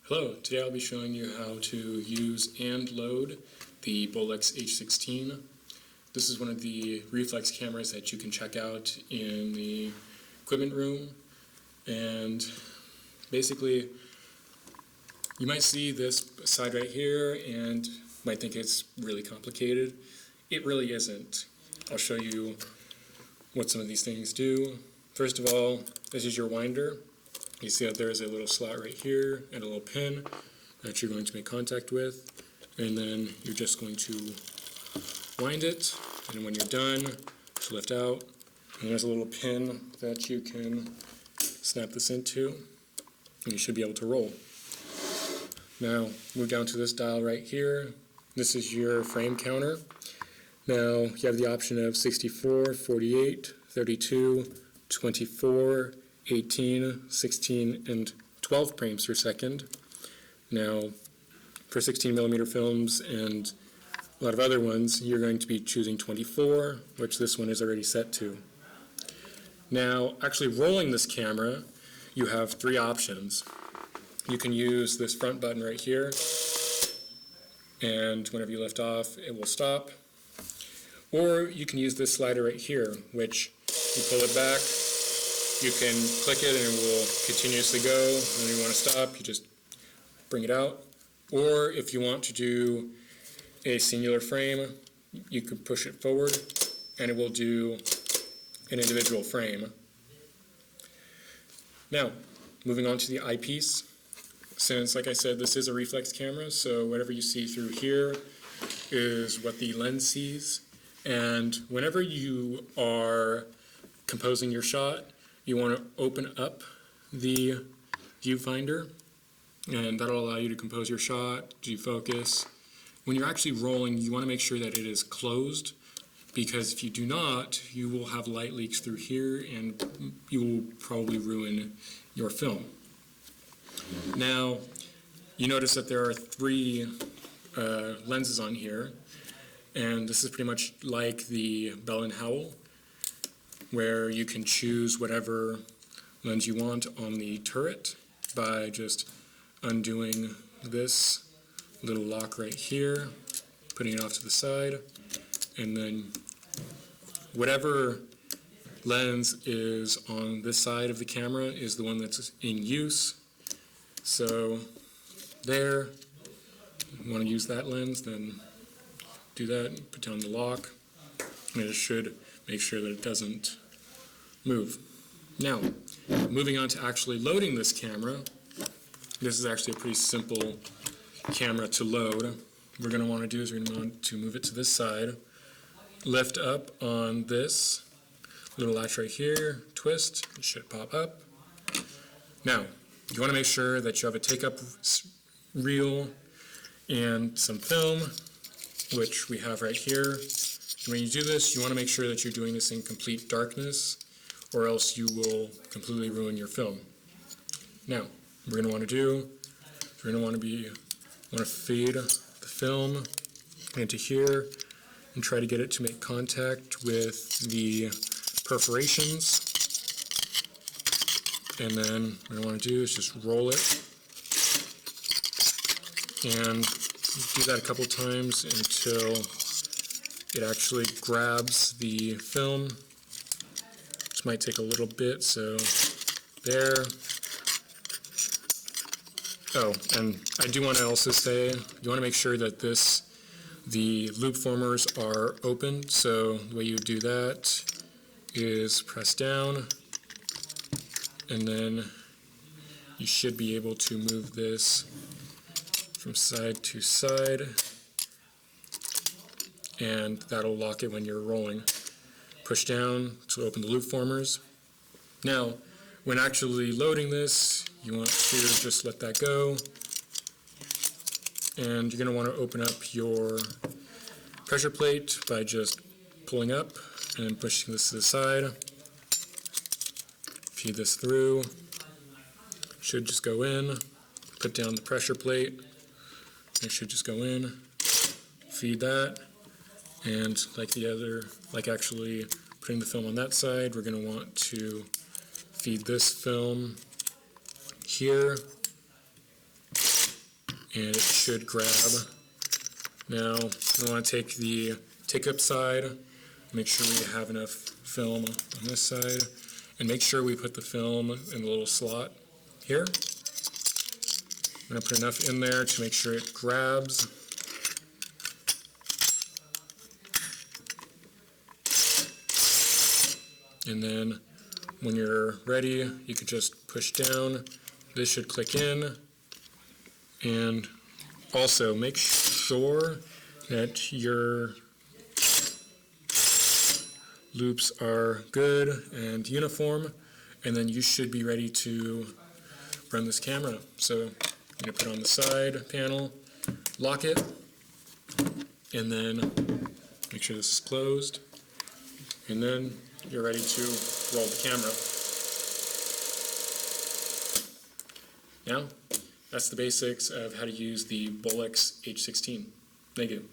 Hello, today I'll be showing you how to use and load the Bolex H16. This is one of the reflex cameras that you can check out in the equipment room. And basically, you might see this side right here and might think it's really complicated. It really isn't. I'll show you what some of these things do. First of all, this is your winder. You see that there is a little slot right here and a little pin that you're going to make contact with, and then you're just going to wind it, and when you're done, just lift out, and there's a little pin that you can snap this into, and you should be able to roll. Now, move down to this dial right here. This is your frame counter. Now, you have the option of 64, 48, 32, 24, 18, 16, and 12 frames per second. Now, for 16 millimeter films and a lot of other ones, you're going to be choosing 24, which this one is already set to. Now, actually rolling this camera, you have three options. You can use this front button right here, and whenever you lift off, it will stop. Or you can use this slider right here, which you pull it back, you can click it and it will continuously go. When you want to stop, you just bring it out. Or if you want to do a singular frame, you can push it forward and it will do an individual frame. Now, moving on to the eyepiece. Since, like I said, this is a reflex camera, so whatever you see through here is what the lens sees. And whenever you are composing your shot, you want to open up the viewfinder, and that'll allow you to compose your shot, do focus. When you're actually rolling, you want to make sure that it is closed, because if you do not, you will have light leaks through here and you will probably ruin your film. Now, you notice that there are three lenses on here, and this is pretty much like the Bell & Howell, where you can choose whatever lens you want on the turret by just undoing this little lock right here, putting it off to the side, and then whatever lens is on this side of the camera is the one that's in use. So there, you want to use that lens, then do that, put down the lock, and it should make sure that it doesn't move. Now, moving on to actually loading this camera. This is actually a pretty simple camera to load. What we're going to want to do is we're going to want to move it to this side, lift up on this little latch right here, twist, it should pop up. Now, you want to make sure that you have a take-up reel and some film, which we have right here. When you do this, you want to make sure that you're doing this in complete darkness, or else you will completely ruin your film. Now, what we're going to want to do, we're going to want to feed the film into here and try to get it to make contact with the perforations. And then what I want to do is just roll it and do that a couple times until it actually grabs the film. This might take a little bit, so there. Oh, and I do want to also say, you want to make sure that the loop formers are open, so the way you do that is press down, and then you should be able to move this from side to side, and that'll lock it when you're rolling. Push down to open the loop formers. Now, when actually loading this, you want to just let that go, and you're going to want to open up your pressure plate by just pulling up and pushing this to the side. Feed this through. Should just go in. Put down the pressure plate. It should just go in. Feed that. And like actually putting the film on that side, we're going to want to feed this film here and it should grab. Now we want to take the take-up side, make sure we have enough film on this side, and make sure we put the film in the little slot here. I'm going to put enough in there to make sure it grabs. And then when you're ready, you can just push down. This should click in. And also make sure that your loops are good and uniform, and then you should be ready to run this camera. So I'm going to put it on the side panel, lock it, and then make sure this is closed, and then you're ready to roll the camera. Now, that's the basics of how to use the Bolex H16. Thank you.